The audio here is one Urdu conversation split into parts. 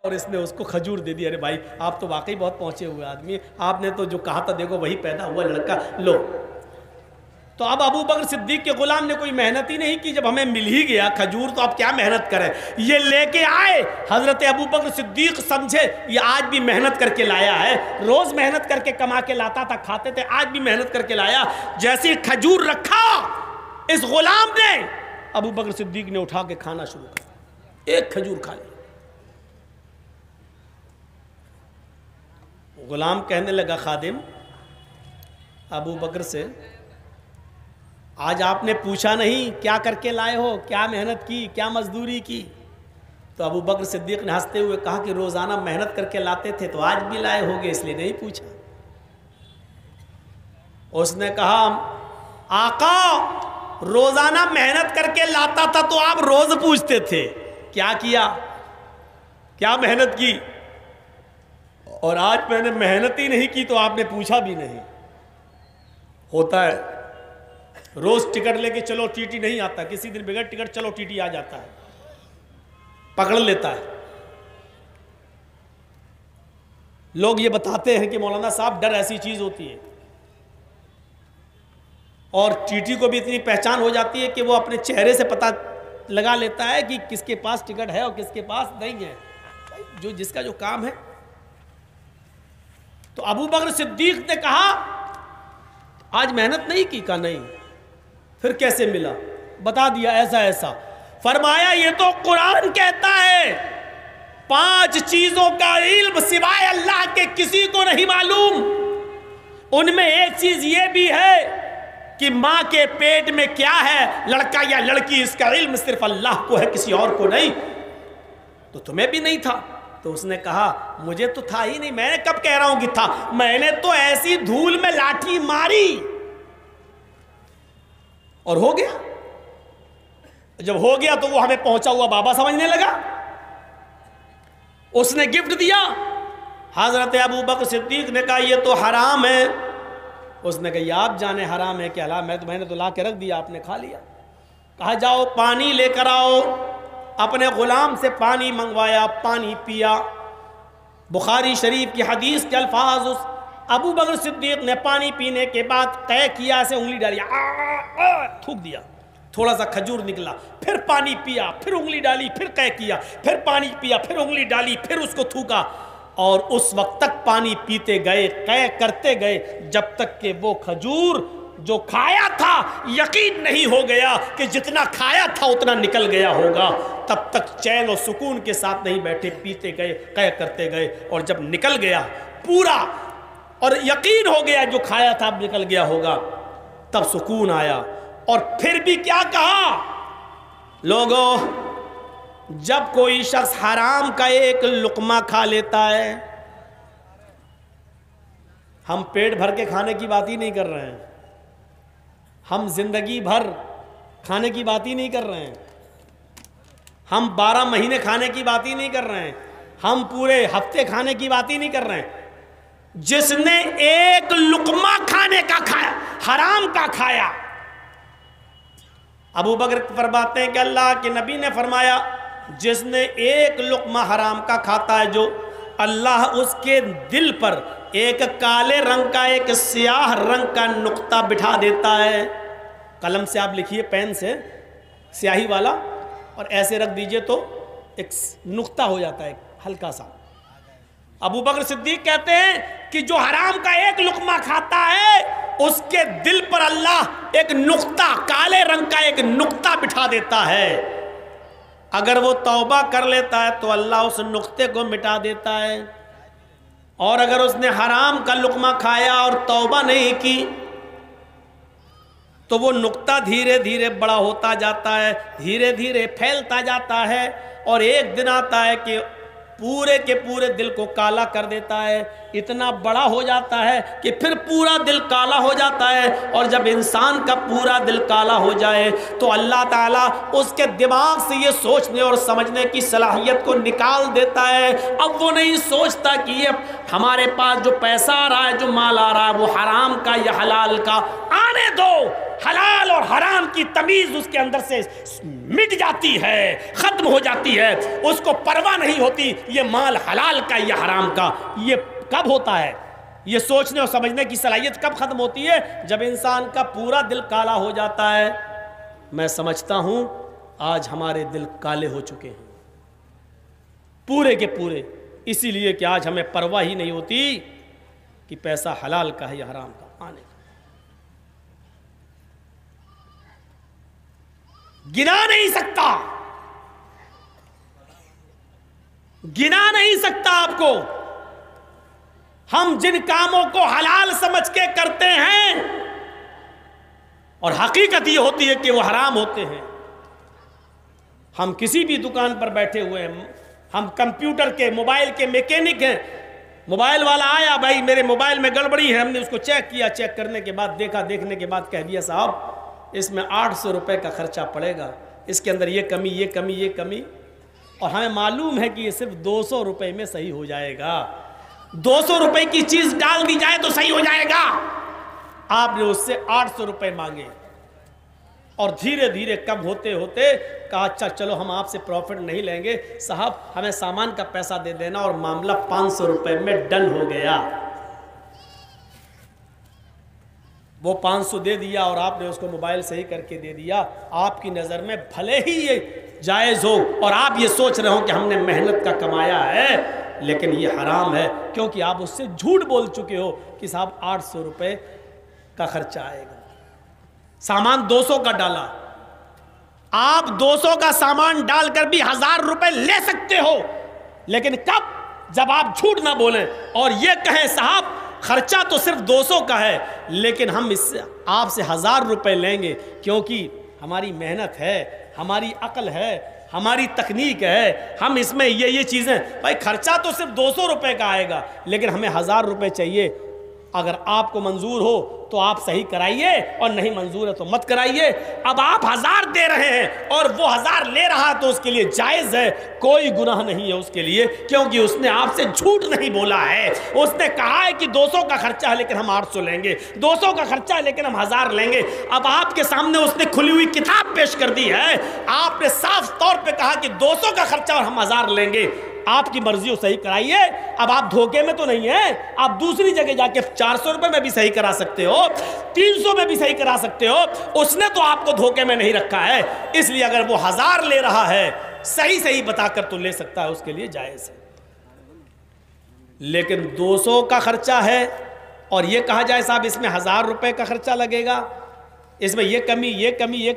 اور اس نے اس کو کھجور دے دی. ارے بھائی آپ تو واقعی بہت پہنچے ہوئے آدمی ہیں, آپ نے تو جو کہا تھا دیکھو وہی پیدا ہوا لڑکا, لو. تو اب ابو بکر صدیق کے غلام نے کوئی محنت ہی نہیں کی, جب ہمیں مل ہی گیا کھجور تو اب کیا محنت کریں, یہ لے کے آئے. حضرت ابو بکر صدیق سمجھے یہ آج بھی محنت کر کے لایا ہے, روز محنت کر کے کما کے لاتا تھا, کھاتے تھے, آج بھی محنت کر کے لایا. جیسے کھجور رکھا اس غلام نے, ابو بکر صدیق نے اٹھا کے کھانا شروع کر, ایک کھجور کھا لی. غلام کہنے لگا خادم ابو بکر سے, آج آپ نے پوچھا نہیں کیا کر کے لائے ہو, کیا محنت کی, کیا مزدوری کی. تو ابو بکر صدیق نے ہنستے ہوئے کہا کہ روزانہ محنت کر کے لاتے تھے تو آج بھی لائے ہوگے, اس لیے نہیں پوچھا. اس نے کہا آقا روزانہ محنت کر کے لاتا تھا تو آپ روز پوچھتے تھے کیا کیا, کیا محنت کی, اور آج میں نے محنت ہی نہیں کی تو آپ نے پوچھا بھی نہیں. ہوتا ہے روز ٹکٹ لے کے چلو ٹی ٹی نہیں آتا, کسی دن بغیر ٹکٹ چلو ٹی ٹی آ جاتا ہے, پکڑ لیتا ہے. لوگ یہ بتاتے ہیں کہ مولانا صاحب ڈر ایسی چیز ہوتی ہے, اور ٹی ٹی کو بھی اتنی پہچان ہو جاتی ہے کہ وہ اپنے چہرے سے پتہ لگا لیتا ہے کہ کس کے پاس ٹکٹ ہے اور کس کے پاس نہیں ہے, جو جس کا جو کام ہے. تو ابو بکر صدیق نے کہا آج محنت نہیں کی, کہا نہیں. پھر کیسے ملا, بتا دیا ایسا ایسا. فرمایا یہ تو قرآن کہتا ہے 5 چیزوں کا علم سوائے اللہ کے کسی کو نہیں معلوم. ان میں ایک چیز یہ بھی ہے کہ ماں کے پیٹ میں کیا ہے, لڑکا یا لڑکی, اس کا علم صرف اللہ کو ہے, کسی اور کو نہیں. تو تمہیں بھی نہیں تھا. تو اس نے کہا مجھے تو تھا ہی نہیں, میں نے کب کہہ رہا ہوں کہ تھا, میں نے تو ایسی دھول میں لاٹھی ماری اور ہو گیا. جب ہو گیا تو وہ ہمیں پہنچا ہوا بابا سمجھنے لگا. اس نے گفٹ دیا. حضرت ابو بکر صدیق نے کہا یہ تو حرام ہے. اس نے کہا یہ آپ جانے حرام ہے کہ حلال, میں نے تو لا کے رکھ دیا, آپ نے کھا لیا. کہا جاؤ پانی لے کر آؤ. اپنے غلام سے پانی منگوایا, پانی پیا. بخاری شریف کی حدیث کے الفاظ, اس ابو بکر صدیق نے پانی پینے کے بعد قے کیا سے انگلی ڈالی, تھوک دیا, تھوڑا سا کھجور نکلا, پھر پانی پیا, پھر انگلی ڈالی, پھر قے کیا, پھر پانی پیا, پھر انگلی ڈالی, پھر اس کو تھوکا. اور اس وقت تک پانی پیتے گئے, قے کرتے گئے, جب تک کہ وہ کھجور جو کھایا تھا یقین نہیں ہو گیا کہ جتنا کھایا تھا اتنا نکل گیا ہوگا. تب تک چین و سکون کے ساتھ نہیں بیٹھے, پیتے گئے, قے کرتے گئے, اور جب نکل گیا پورا اور یقین ہو گیا جو کھایا تھا اب نکل گیا ہوگا, تب سکون آیا. اور پھر بھی کیا کہا لوگوں, جب کوئی شخص حرام کا ایک لقمہ کھا لیتا ہے, ہم پیٹ بھر کے کھانے کی بات ہی نہیں کر رہے ہیں, ہم زندگی بھر کھانے کی بات ہی نہیں کر رہے ہیں, ہم 12 مہینے کھانے کی بات ہی نہیں کر رہے ہیں, ہم پورے ہفتے کھانے کی بات ہی نہیں کر رہے ہیں. جس نے ایک لقمہ کھانے کا کھایا, حرام کا کھایا. ابو بکر فرماتے ہیں کہ اللہ کے نبی نے فرمایا جس نے ایک لقمہ حرام کا کھاتا ہے, جو اللہ اس کے دل پر ایک کالے رنگ کا ایک سیاہ رنگ کا نقطہ بٹھا دیتا ہے. قلم سے آپ لکھیے, پین سے سیاہی والا, اور ایسے رکھ دیجئے تو ایک نقطہ ہو جاتا ہے ہلکا سا. ابو بکر صدیق کہتے ہیں کہ جو حرام کا ایک لقمہ کھاتا ہے اس کے دل پر اللہ ایک نقطہ, کالے رنگ کا ایک نقطہ بٹھا دیتا ہے. اگر وہ توبہ کر لیتا ہے تو اللہ اس نقطے کو مٹا دیتا ہے, اور اگر اس نے حرام کا لقمہ کھایا اور توبہ نہیں کی تو وہ نقطہ دھیرے دھیرے بڑا ہوتا جاتا ہے, دھیرے دھیرے پھیلتا جاتا ہے, اور ایک دن آتا ہے کہ پورے کے پورے دل کو کالا کر دیتا ہے. اتنا بڑا ہو جاتا ہے کہ پھر پورا دل کالا ہو جاتا ہے, اور جب انسان کا پورا دل کالا ہو جائے تو اللہ تعالیٰ اس کے دماغ سے یہ سوچنے اور سمجھنے کی صلاحیت کو نکال دیتا ہے. اب وہ نہیں سوچتا کہ یہ ہمارے پاس جو پیسہ آ رہا ہے, جو مال آ رہا ہے, وہ حرام کا یا حلال کا, آنے دو. حلال اور حرام کی تمیز اس کے اندر سے مٹ جاتی ہے، ختم ہو جاتی ہے، اس کو پرواہ نہیں ہوتی یہ مال حلال کا یا حرام کا۔ یہ کب ہوتا ہے؟ یہ سوچنے اور سمجھنے کی صلاحیت کب ختم ہوتی ہے؟ جب انسان کا پورا دل کالا ہو جاتا ہے۔ میں سمجھتا ہوں آج ہمارے دل کالے ہو چکے ہیں پورے کے پورے، اسی لیے کہ آج ہمیں پرواہ ہی نہیں ہوتی کہ پیسہ حلال کا ہے یا حرام کا آنے کا۔ گنا نہیں سکتا آپ کو۔ ہم جن کاموں کو حلال سمجھ کے کرتے ہیں اور حقیقت یہ ہوتی ہے کہ وہ حرام ہوتے ہیں۔ ہم کسی بھی دکان پر بیٹھے ہوئے ہیں، ہم کمپیوٹر کے موبائل کے میکینک ہیں، موبائل والا آیا، بھائی میرے موبائل میں گڑبڑی ہے، ہم نے اس کو چیک کیا، چیک کرنے کے بعد دیکھنے کے بعد کہہ دیا صاحب اس میں 800 روپے کا خرچہ پڑے گا، اس کے اندر یہ کمی، اور ہمیں معلوم ہے کہ یہ صرف 200 روپے میں صحیح ہو جائے گا، 200 روپے کی چیز ڈال دی جائے تو صحیح ہو جائے گا۔ آپ نے اس سے 800 روپے مانگے اور دھیرے دھیرے کم ہوتے کہا اچھا چلو ہم آپ سے پروفٹ نہیں لیں گے صاحب، ہمیں سامان کا پیسہ دے دینا، اور معاملہ 500 روپے میں ڈن ہو گیا۔ وہ 500 دے دیا اور آپ نے اس کو موبائل صحیح کر کے دے دیا۔ آپ کی نظر میں بھلے ہی یہ جائز ہو اور آپ یہ سوچ رہے ہو کہ ہم نے محنت کا کمایا ہے، لیکن یہ حرام ہے، کیونکہ آپ اس سے جھوٹ بول چکے ہو کہ صاحب 800 روپے کا خرچہ آئے گا، سامان 200 کا ڈالا۔ آپ 200 کا سامان ڈال کر بھی 1000 روپے لے سکتے ہو، لیکن کب؟ جب آپ جھوٹ نہ بولیں اور یہ کہیں صاحب خرچہ تو صرف 200 کا ہے لیکن ہم اس سے آپ سے 1000 روپے لیں گے، کیونکہ ہماری محنت ہے، ہماری عقل ہے، ہماری تکنیک ہے، ہم اس میں یہ چیزیں، بھائی خرچہ تو صرف 200 روپے کا آئے گا لیکن ہمیں 1000 روپے چاہیے۔ اگر آپ کو منظور ہو تو آپ صحیح کرائیے اور نہیں منظور ہے تو مت کرائیے۔ اب آپ 1000 دے رہے ہیں اور وہ 1000 لے رہا تو اس کے لیے جائز ہے، کوئی گناہ نہیں ہے اس کے لیے، کیونکہ اس نے آپ سے جھوٹ نہیں بولا ہے۔ اس نے کہا ہے کہ 200 کا خرچہ ہے لیکن ہم 800 لیں گے، 200 کا خرچہ ہے لیکن ہم 1000 لیں گے۔ اب آپ کے سامنے اس نے کھلی ہوئی کتاب پیش کر دی ہے، آپ نے صاف طور پہ کہا کہ 200 کا خرچہ اور ہم 1000 لیں گے، آپ کی مرضی ہو صحیح کرائیے۔ اب آپ دھوکے میں تو نہیں ہیں، آپ دوسری جگہ جا کے 400 روپے میں بھی صحیح کرا سکتے ہو، 300 میں بھی صحیح کرا سکتے ہو، اس نے تو آپ کو دھوکے میں نہیں رکھا ہے۔ اس لیے اگر وہ 1000 لے رہا ہے صحیح بتا کر تو لے سکتا ہے، اس کے لیے جائز ہے۔ لیکن 200 کا خرچہ ہے اور یہ کہا جائے صاحب اس میں 1000 روپے کا خرچہ لگے گا، اس میں یہ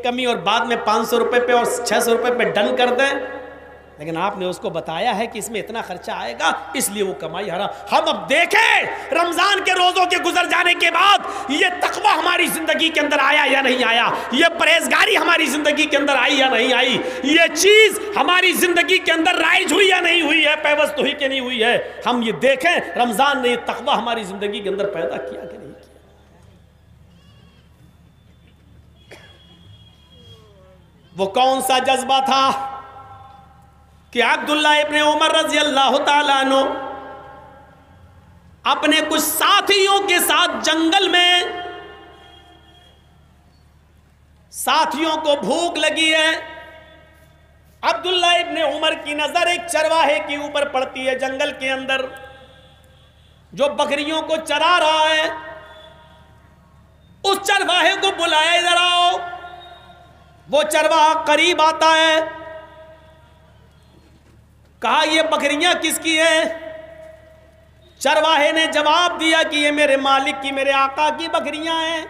کمی اور بعد میں 500 روپے پہ اور 600 روپے پہ ڈن کر دیں، لیکن آپ نے اس کو بتایا ہے کہ اس میں اتنا خرچہ آئے گا، اس لیے وہ کمائی حرام۔ ہم اب دیکھیں رمضان کے روزوں کے گزر جانے کے بعد یہ تقوی ہماری زندگی کے اندر آیا یا نہیں آیا، یہ پرہیزگاری ہماری زندگی کے اندر آئی یا نہیں آئی، یہ چیز ہماری زندگی کے اندر رائج ہوئی یا نہیں ہوئی ہے، پیوست ہوئی کہ نہیں ہوئی ہے۔ ہم یہ دیکھیں رمضان نے یہ تقوی ہماری زندگی کے اندر پیدا کیا کہ نہیں کیا۔ وہ کون سا جذبہ تھا کہ عبداللہ ابن عمر رضی اللہ تعالیٰ عنہ اپنے کچھ ساتھیوں کے ساتھ جنگل میں، ساتھیوں کو بھوک لگی ہے، عبداللہ ابن عمر کی نظر ایک چرواہے کے اوپر پڑتی ہے جنگل کے اندر جو بکریوں کو چرا رہا ہے۔ اس چرواہے کو بلایا ادھر آؤ، وہ چرواہا قریب آتا ہے، کہا یہ بکریاں کس کی ہیں؟ چرواہے نے جواب دیا کہ یہ میرے مالک کی، میرے آقا کی بکریاں ہیں۔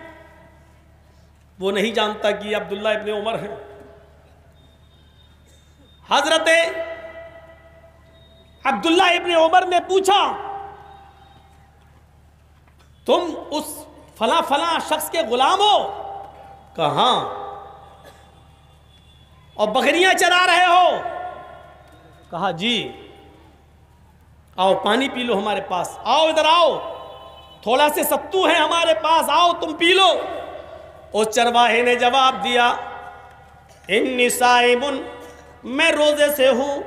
وہ نہیں جانتا کہ یہ عبداللہ ابن عمر ہیں۔ حضرت عبداللہ ابن عمر نے پوچھا تم اس فلاں شخص کے غلام ہو؟ کہاں؟ اور بکریاں چرا رہے ہو؟ کہا جی۔ آؤ پانی پی لو ہمارے پاس، آؤ ادھر آؤ، تھوڑا سے ستو ہے ہمارے پاس، آؤ تم پی لو۔ اس چرواہے نے جواب دیا انی صائم، میں روزے سے ہوں،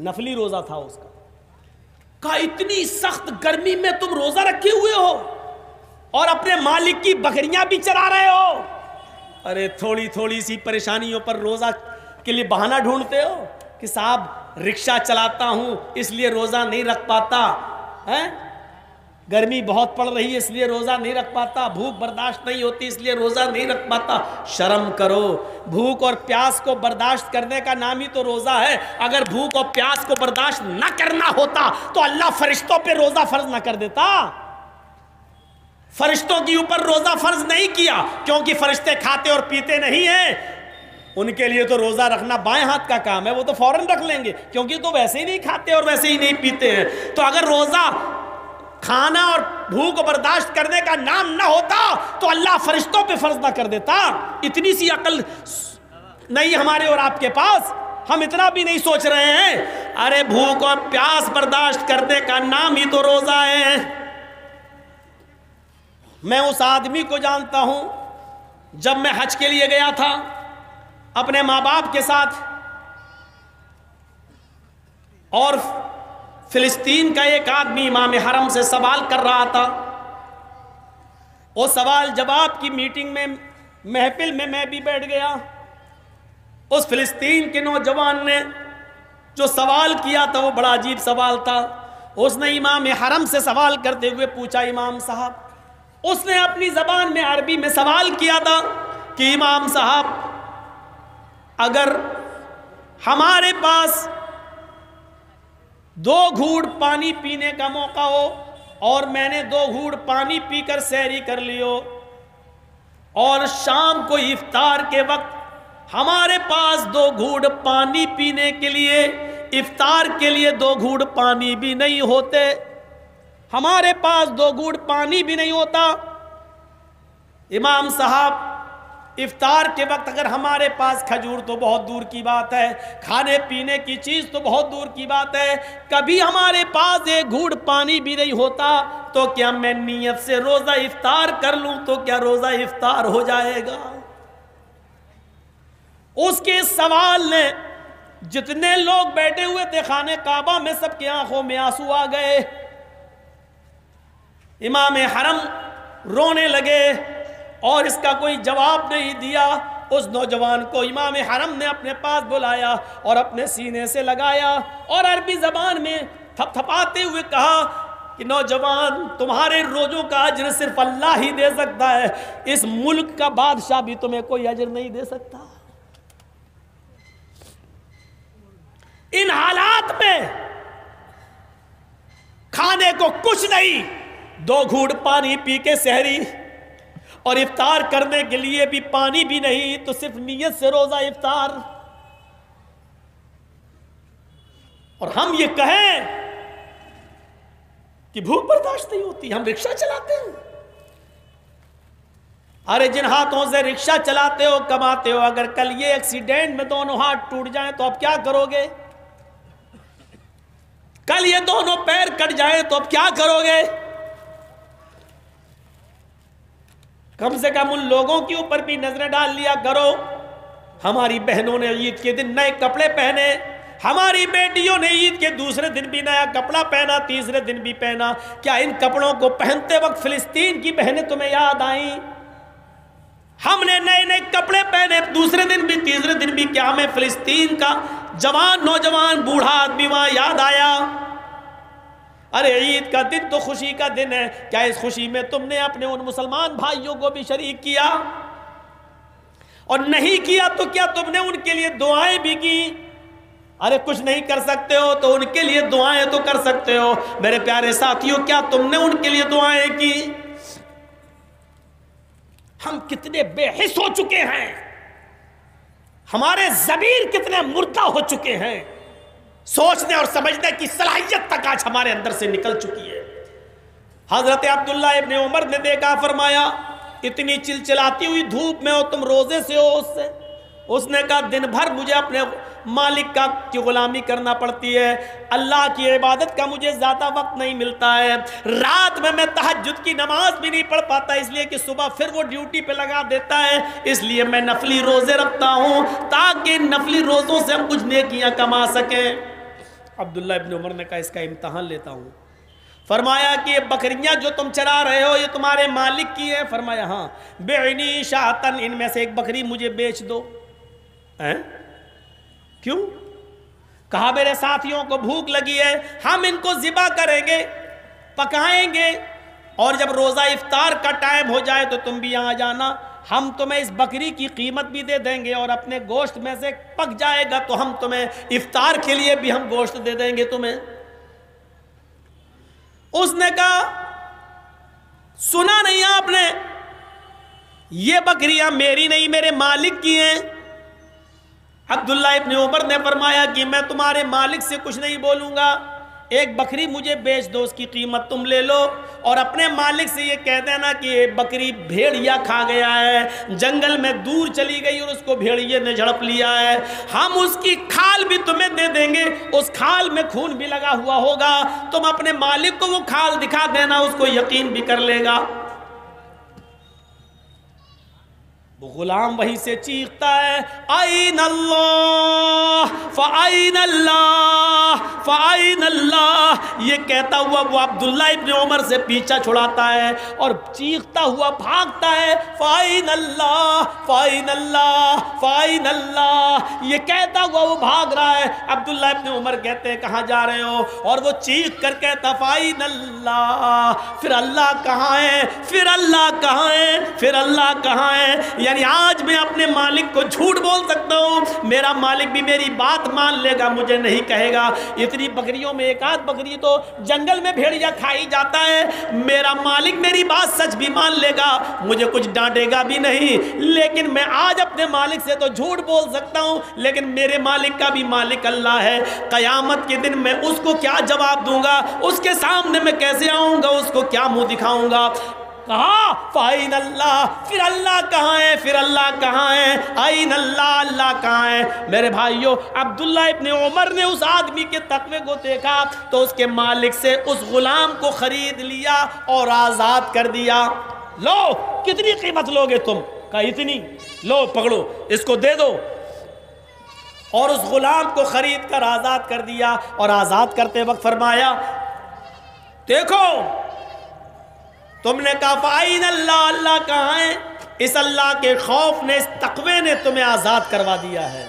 نفلی روزہ تھا اس کا۔ کہا اتنی سخت گرمی میں تم روزہ رکھے ہوئے ہو؟ اور اپنے مالک کی بکریاں بھی چرا رہے ہو. ارے تھوڑی تھوڑی سی پریشانیوں پر روزہ کے لیے بہانہ ڈھونڈتے ہو کہ صاحب رکشہ چلاتا ہوں اس لیے روزہ نہیں رکھ پاتا, گرمی بہت پڑ رہی ہے اس لیے روزہ نہیں رکھ پاتا, بھوک برداشت نہیں ہوتی اس لیے روزہ نہیں رکھ پاتا. شرم کرو, بھوک اور پیاس کو برداشت کرنے کا نام ہی تو روزہ ہے. اگر بھوک اور پیاس کو برداشت نہ کرنا ہوتا تو اللہ فرشتوں پہ روزہ فرض نہ کر دیتا. فرشتوں کے اوپر روزہ فرض نہیں کیا کیونکہ فرشتے کھاتے اور پیتے نہیں ہیں. ان کے لیے تو روزہ رکھنا بائیں ہاتھ کا کام ہے, وہ تو فوراً رکھ لیں گے کیونکہ تو ویسے ہی نہیں کھاتے اور ویسے ہی نہیں پیتے ہیں. تو اگر روزہ کھانا اور بھوک کو برداشت کرنے کا نام نہ ہوتا تو اللہ فرشتوں پہ فرض نہ کر دیتا. اتنی سی عقل نہیں ہمارے اور آپ کے پاس, ہم اتنا بھی نہیں سوچ رہے ہیں. ارے بھوک اور پیاس برداشت کرنے کا نام ہی تو روزہ ہے. میں اس آدمی کو جانتا ہوں, جب میں حج کے لیے گیا تھا اپنے ماں باپ کے ساتھ, اور فلسطین کا ایک آدمی امام حرم سے سوال کر رہا تھا. وہ سوال جواب کی میٹنگ میں محفل میں میں بھی بیٹھ گیا. اس فلسطین کے نوجوان نے جو سوال کیا تھا وہ بڑا عجیب سوال تھا. اس نے امام حرم سے سوال کرتے ہوئے پوچھا, امام صاحب, اس نے اپنی زبان میں عربی میں سوال کیا تھا کہ امام صاحب اگر ہمارے پاس 2 گھوٹ پانی پینے کا موقع ہو اور میں نے 2 گھوٹ پانی پی کر سحری کر لیو, اور شام کو افطار کے وقت ہمارے پاس 2 گھوٹ پانی پینے کے لیے, افطار کے لیے 2 گھوٹ پانی بھی نہیں ہوتے, ہمارے پاس 2 گھوٹ پانی بھی نہیں ہوتا, امام صاحب افطار کے وقت اگر ہمارے پاس کھجور تو بہت دور کی بات ہے, کھانے پینے کی چیز تو بہت دور کی بات ہے, کبھی ہمارے پاس 1 گھوٹ پانی بھی نہیں ہوتا, تو کیا میں نیت سے روزہ افطار کر لوں تو کیا روزہ افطار ہو جائے گا؟ اس کے سوال نے جتنے لوگ بیٹھے ہوئے تھے خانے کعبہ میں سب کی آنکھوں میں آنسو آ گئے. امام حرم رونے لگے اور اس کا کوئی جواب نہیں دیا. اس نوجوان کو امام حرم نے اپنے پاس بلایا اور اپنے سینے سے لگایا اور عربی زبان میں تھپ تھپاتے ہوئے کہا کہ نوجوان, تمہارے روزوں کا اجر صرف اللہ ہی دے سکتا ہے, اس ملک کا بادشاہ بھی تمہیں کوئی اجر نہیں دے سکتا. ان حالات میں کھانے کو کچھ نہیں, 2 گھوٹ پانی پی کے سحری اور افطار کرنے کے لیے بھی پانی بھی نہیں, تو صرف نیت سے روزہ افطار. اور ہم یہ کہیں کہ بھوک برداشت نہیں ہوتی, ہم رکشہ چلاتے ہیں. ارے جن ہاتھوں سے رکشہ چلاتے ہو کماتے ہو, اگر کل یہ ایکسیڈنٹ میں دونوں ہاتھ ٹوٹ جائیں تو اب کیا کرو گے؟ کل یہ دونوں پیر کٹ جائیں تو اب کیا کرو گے؟ کم سے کم ان لوگوں کے اوپر بھی نظریں ڈال لیا کرو. ہماری بہنوں نے عید کے دن نئے کپڑے پہنے, ہماری بیٹیوں نے عید کے دوسرے دن بھی نیا کپڑا پہنا, تیسرے دن بھی پہنا. کیا ان کپڑوں کو پہنتے وقت فلسطین کی بہنیں تمہیں یاد آئیں؟ ہم نے نئے نئے کپڑے پہنے دوسرے دن بھی تیسرے دن بھی, کیا ہمیں فلسطین کا جوان نوجوان بوڑھا آدمی وہاں یاد آیا؟ ارے عید کا دن تو خوشی کا دن ہے, کیا اس خوشی میں تم نے اپنے ان مسلمان بھائیوں کو بھی شریک کیا؟ اور نہیں کیا تو کیا تم نے ان کے لیے دعائیں بھی کی؟ ارے کچھ نہیں کر سکتے ہو تو ان کے لیے دعائیں تو کر سکتے ہو. میرے پیارے ساتھیوں, کیا تم نے ان کے لیے دعائیں کی؟ ہم کتنے بے حس ہو چکے ہیں, ہمارے ضمیر کتنے مردہ ہو چکے ہیں, سوچنے اور سمجھنے کی صلاحیت تک آج ہمارے اندر سے نکل چکی ہے. حضرت عبداللہ ابن عمر نے دیکھا, فرمایا اتنی چلچلاتی ہوئی دھوپ میں ہو تم روزے سے ہو اس سے؟ اس نے کہا دن بھر مجھے اپنے مالک کی غلامی کرنا پڑتی ہے, اللہ کی عبادت کا مجھے زیادہ وقت نہیں ملتا ہے, رات میں تہجد کی نماز بھی نہیں پڑھ پاتا اس لیے کہ صبح پھر وہ ڈیوٹی پہ لگا دیتا ہے, اس لیے میں نفلی روزے رکھتا ہوں تاکہ نفلی روزوں سے ہم کچھ نیکیاں کما سکیں. عبداللہ ابن عمر نے کہا اس کا امتحان لیتا ہوں. فرمایا کہ یہ بکریاں جو تم چرا رہے ہو یہ تمہارے مالک کی ہیں؟ فرمایا ہاں. بعنی شاتن، ان میں سے ایک بکری مجھے بیچ دو. کیوں؟ کہا میرے ساتھیوں کو بھوک لگی ہے، ہم ان کو ذبح کریں گے، پکائیں گے، اور جب روزہ افطار کا ٹائم ہو جائے تو تم بھی یہاں جانا، ہم تمہیں اس بکری کی قیمت بھی دے دیں گے، اور اپنے گوشت میں سے پک جائے گا تو ہم تمہیں افطار کے لیے بھی ہم گوشت دے دیں گے تمہیں. اس نے کہا سنا نہیں آپ نے، یہ بکریاں میری نہیں میرے مالک کی ہیں. عبداللہ ابن عمر نے فرمایا کہ میں تمہارے مالک سے کچھ نہیں بولوں گا، ایک بکری مجھے بیچ دو، اس کی قیمت تم لے لو، اور اپنے مالک سے یہ کہہ دینا کہ یہ بکری بھیڑیا کھا گیا ہے، جنگل میں دور چلی گئی اور اس کو بھیڑیے نے جھڑپ لیا ہے، ہم اس کی کھال بھی تمہیں دے دیں گے، اس کھال میں خون بھی لگا ہوا ہوگا، تم اپنے مالک کو وہ کھال دکھا دینا، اس کو یقین بھی کر لے گا. غلام وہیں سے چیختا ہے آئین اللہ فآئین اللہ فآئین اللہ. یہ کہتا ہوا وہ عبداللہ ابن عمر سے پیچھا چھڑاتا ہے اور چیختا ہوا بھاگتا ہے فآئین اللہ فآئین اللہ فآئین اللہ. یہ کہتا ہوا وہ بھاگ رہا ہے. عبداللہ ابن عمر کہتے ہیں کہاں جا رہے ہو؟ اور وہ چیخ کر کہتا فآئین اللہ، پھر اللہ کہاں ہے، پھر اللہ کہاں ہے، پھر اللہ کہاں ہے. یعنی آج میں اپنے مالک کو جھوٹ بول سکتا ہوں، میرا مالک بھی میری بات مان لے گا، مجھے نہیں کہے گا. اتنی بکریوں میں ایک آدھ بکری تو جنگل میں بھیڑیا کھائی جاتا ہے، میرا مالک میری بات سچ بھی مان لے گا، مجھے کچھ ڈانٹے گا بھی نہیں. لیکن میں آج اپنے مالک سے تو جھوٹ بول سکتا ہوں، لیکن میرے مالک کا بھی مالک اللہ ہے. قیامت کے دن میں اس کو کیا جواب دوں گا، اس کے سامنے میں کیسے آؤں گا، اس کو کیا منہ دکھاؤں گا. کہا فائن اللہ، پھر اللہ کہاں ہے، پھر اللہ کہاں ہے، آئین اللہ، اللہ کہاں ہے. میرے بھائیو، عبداللہ ابن عمر نے اس آدمی کے تقوی کو دیکھا تو اس کے مالک سے اس غلام کو خرید لیا اور آزاد کر دیا. لو کتنی قیمت لوگے تم؟ کہا اتنی. لو پکڑو اس کو دے دو. اور اس غلام کو خرید کر آزاد کر دیا. اور آزاد کرتے وقت فرمایا دیکھو تم نے کہا فائن اللہ، اللہ کہاں ہے، اس اللہ کے خوف نے، اس تقوی نے تمہیں آزاد کروا دیا ہے.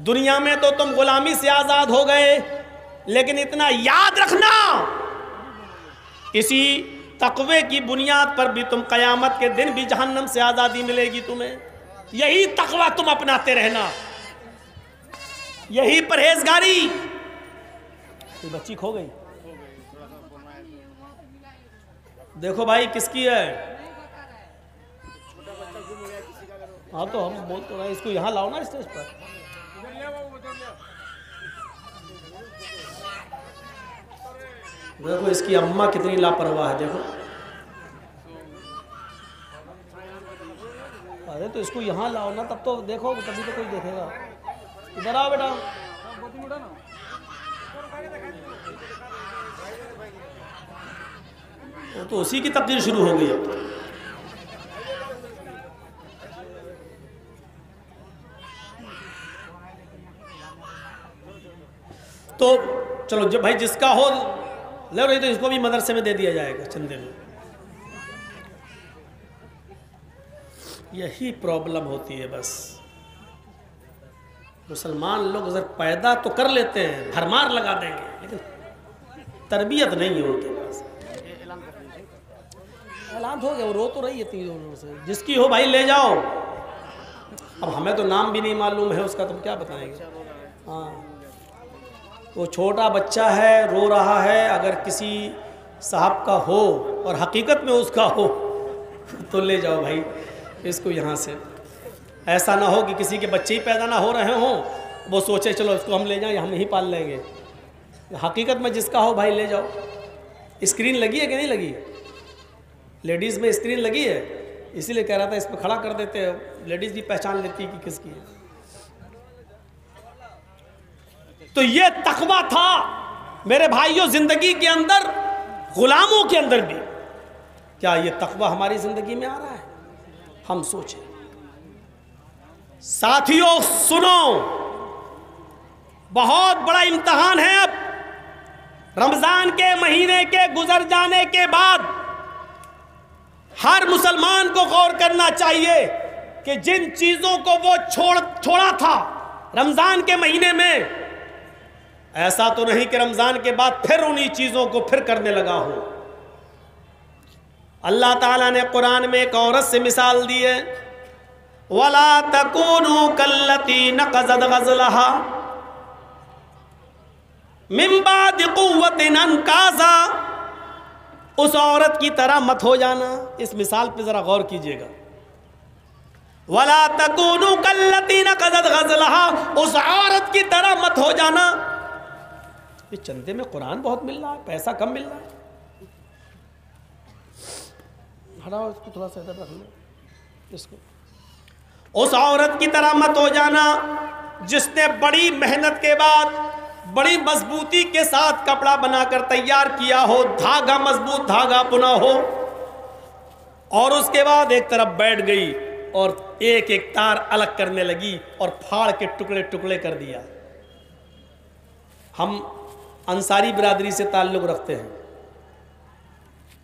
دنیا میں تو تم غلامی سے آزاد ہو گئے، لیکن اتنا یاد رکھنا اسی تقوی کی بنیاد پر بھی تم قیامت کے دن بھی جہنم سے آزادی ملے گی تمہیں. یہی تقوی تم اپناتے رہنا، یہی پرہیزگاری. کوئی بچی کھو گئی؟ دیکھو بھائی کس کی ہے؟ ہاں تو ہم بول تو رہے ہیں، اس کو یہاں لاؤ نا اسٹیج پر. دیکھو اس کی اماں کتنی لاپرواہ ہے. دیکھو ارے تو اس کو یہاں لاؤ نا، تب تو دیکھو، تبھی تو کوئی دیکھے گا. ادھر آؤ بیٹا. تو اسی کی تقدیر شروع ہو گئی. اب تو چلو جب بھائی جس کا ہو لے رہی تو اس کو بھی مدرسے میں دے دیا جائے گا چندے میں. یہی پرابلم ہوتی ہے بس. مسلمان لوگ اگر پیدا تو کر لیتے ہیں، بھرمار لگا دیں گے، لیکن تربیت نہیں ہے ان کے پاس. اعلان ہو گیا، وہ رو تو رہی ہے تینوں سے، جس کی ہو بھائی لے جاؤ. اب ہمیں تو نام بھی نہیں معلوم ہے اس کا، تم کیا بتائیں گے. ہاں وہ چھوٹا بچہ ہے، رو رہا ہے، اگر کسی صاحب کا ہو اور حقیقت میں اس کا ہو تو لے جاؤ بھائی اس کو یہاں سے. ایسا نہ ہو کہ کسی کے بچے ہی پیدا نہ ہو رہے ہوں، وہ سوچے چلو اس کو ہم لے جائیں، ہم ہی پال لیں گے. حقیقت میں جس کا ہو بھائی لے جاؤ. اسکرین لگی ہے کہ نہیں لگی؟ لیڈیز میں اسکرین لگی ہے، اسی لیے کہہ رہا تھا اس پہ کھڑا کر دیتے، لیڈیز بھی پہچان لیتی کہ کس کی ہے. تو یہ تقویٰ تھا میرے بھائیوں زندگی کے اندر، غلاموں کے اندر بھی. کیا یہ تقویٰ ہماری زندگی میں آ رہا ہے؟ ہم سوچیں. ساتھیوں سنو، بہت بڑا امتحان ہے. اب رمضان کے مہینے کے گزر جانے کے بعد ہر مسلمان کو غور کرنا چاہیے کہ جن چیزوں کو وہ چھوڑا تھا رمضان کے مہینے میں، ایسا تو نہیں کہ رمضان کے بعد پھر انہی چیزوں کو پھر کرنے لگا ہو۔ اللہ تعالیٰ نے قرآن میں ایک عورت سے مثال دی ہے، وَلَا تَكُونُوا كَالَّتِي نَقَضَتْ غَزْلَهَا مِن بَعْدِ قُوَّةٍ أَنْكَاثًا، اس عورت کی طرح مت ہو جانا۔ اس مثال پہ ذرا غور کیجئے گا، وَلَا تَكُونُوا كَالَّتِي نَقَضَتْ غَزْلَهَا، اس عورت کی طرح مت ہو جانا۔ یہ چندے میں قرآن بہت مل رہا ہے، پیسہ کم مل رہا ہے۔ ہٹاؤ اس کو، تھوڑا سا ادھر رکھ لو اس کو۔ اس عورت کی طرح مت ہو جانا جس نے بڑی محنت کے بعد بڑی مضبوطی کے ساتھ کپڑا بنا کر تیار کیا ہو، دھاگا مضبوط دھاگا بنا ہو، اور اس کے بعد ایک طرف بیٹھ گئی اور ایک ایک تار الگ کرنے لگی اور پھاڑ کے ٹکڑے ٹکڑے کر دیا۔ ہم انصاری برادری سے تعلق رکھتے ہیں،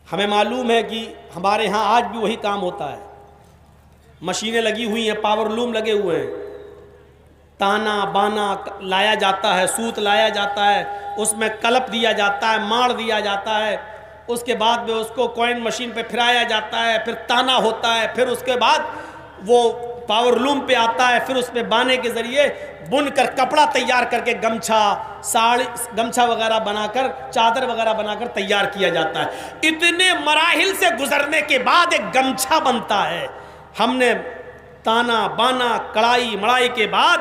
ہمیں معلوم ہے کہ ہمارے ہاں آج بھی وہی کام ہوتا ہے۔ مشینیں لگی ہوئی ہیں، پاور لوم لگے ہوئے ہیں، تانا بانا لایا جاتا ہے، سوت لایا جاتا ہے، اس میں کلپ دیا جاتا ہے، ماڑ دیا جاتا ہے، اس کے بعد میں اس کو کوئن مشین پہ پھرایا جاتا ہے، پھر تانا ہوتا ہے، پھر اس کے بعد وہ پاور لوم پہ آتا ہے، پھر اس پہ بانے کے ذریعے بن کر کپڑا تیار کر کے گمچھا ساڑی گمچھا وغیرہ بنا کر چادر وغیرہ بنا کر تیار کیا جاتا ہے۔ اتنے مراحل سے گزرنے کے بعد ایک گمچھا بنتا ہے۔ ہم نے تانا بانا کڑائی مڑائی کے بعد،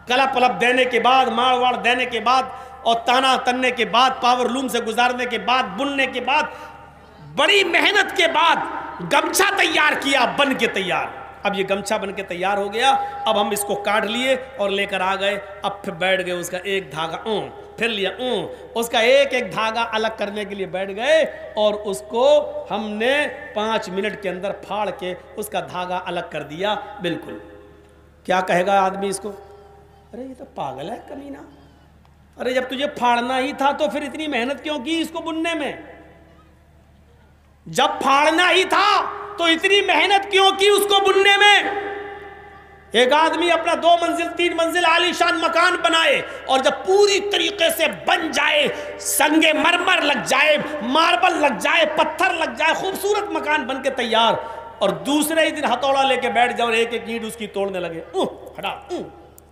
کلپ پلپ دینے کے بعد، ماڑ واڑ دینے کے بعد، اور تانا تننے کے بعد، پاور لوم سے گزارنے کے بعد، بننے کے بعد، بڑی محنت کے بعد گمچھا تیار کیا، بن کے تیار۔ اب یہ گمچھا بن کے تیار ہو گیا، اب ہم اس کو کاٹ لیے اور لے کر آ گئے، اب پھر بیٹھ گئے اس کا ایک دھاگا پھر لیا اس کا ایک ایک دھاگا الگ کرنے کے لیے بیٹھ گئے، اور اس کو ہم نے 5 منٹ کے اندر پھاڑ کے اس کا دھاگا الگ کر دیا۔ بالکل کیا کہے گا آدمی اس کو؟ ارے یہ تو پاگل ہے کمینہ، ارے جب تجھے پھاڑنا ہی تھا تو پھر اتنی محنت کیوں کی اس کو بننے میں؟ جب پھاڑنا ہی تھا تو اتنی محنت کیوں کی اس کو بننے میں؟ ایک آدمی اپنا 2 منزل 3 منزل عالی شان مکان بنائے، اور جب پوری طریقے سے بن جائے، سنگ مرمر لگ جائے، ماربل لگ جائے، پتھر لگ جائے، خوبصورت مکان بن کے تیار، اور دوسرے ہی دن ہتھوڑا لے کے بیٹھ جاؤ اور ایک ایک اینٹ اس کی توڑنے لگے، ہٹا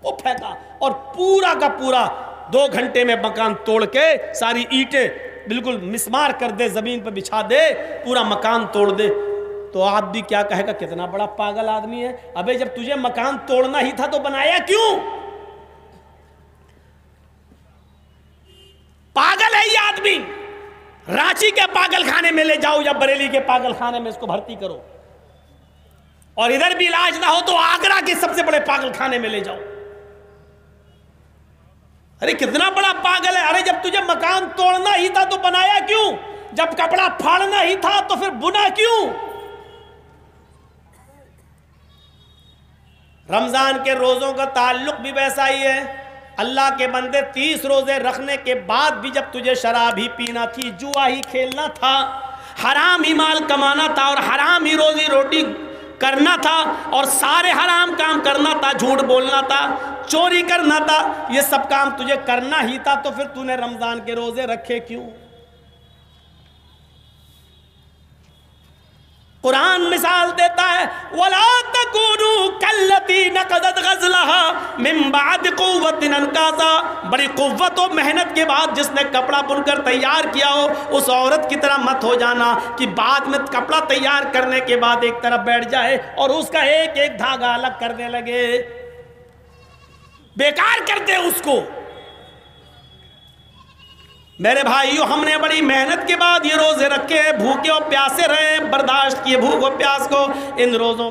وہ پھینکا، اور پورا کا پورا 2 گھنٹے میں مکان توڑ کے ساری اینٹیں بالکل مسمار کر دے، زمین پہ بچھا دے، پورا مکان توڑ دے، تو آپ بھی کیا کہے گا کتنا بڑا پاگل آدمی ہے؟ ابے جب تجھے مکان توڑنا ہی تھا تو بنایا کیوں؟ پاگل ہے یہ آدمی۔ رانچی کے پاگل خانے میں لے جاؤ یا بریلی کے پاگل خانے میں اس کو بھرتی کرو، اور ادھر بھی علاج نہ ہو تو آگرہ کے سب سے بڑے پاگل خانے میں لے جاؤ۔ ارے کتنا بڑا پاگل ہے! ارے جب تجھے مکان توڑنا ہی تھا تو بنایا کیوں؟ جب کپڑا پھاڑنا ہی تھا تو پھر بنا کیوں؟ رمضان کے روزوں کا تعلق بھی ویسا ہی ہے۔ اللہ کے بندے 30 روزے رکھنے کے بعد بھی جب تجھے شراب ہی پینا تھی، جوا ہی کھیلنا تھا، حرام ہی مال کمانا تھا، اور حرام ہی روزی روٹی کرنا تھا، اور سارے حرام کام کرنا تھا، جھوٹ بولنا تھا، چوری کرنا تھا، یہ سب کام تجھے کرنا ہی تھا، تو پھر تو نے رمضان کے روزے رکھے کیوں؟ قرآن مثال دیتا ہے، وَلَا تَكُونُوا كَالَّتِي نَقَضَتْ غَزْلَهَا مِن بَعْدِ قُوَّةٍ أَنْكَاثًا، بڑی قوت و محنت کے بعد جس نے کپڑا بن کر تیار کیا ہو، اس عورت کی طرح مت ہو جانا کہ بعد میں کپڑا تیار کرنے کے بعد ایک طرف بیٹھ جائے اور اس کا ایک ایک دھاگا الگ کرنے لگے، بیکار کر دے اس کو۔ میرے بھائیو، ہم نے بڑی محنت کے بعد یہ روزے رکھے، بھوکے اور پیاسے رہے، برداشت کیے بھوک و پیاس کو، ان روزوں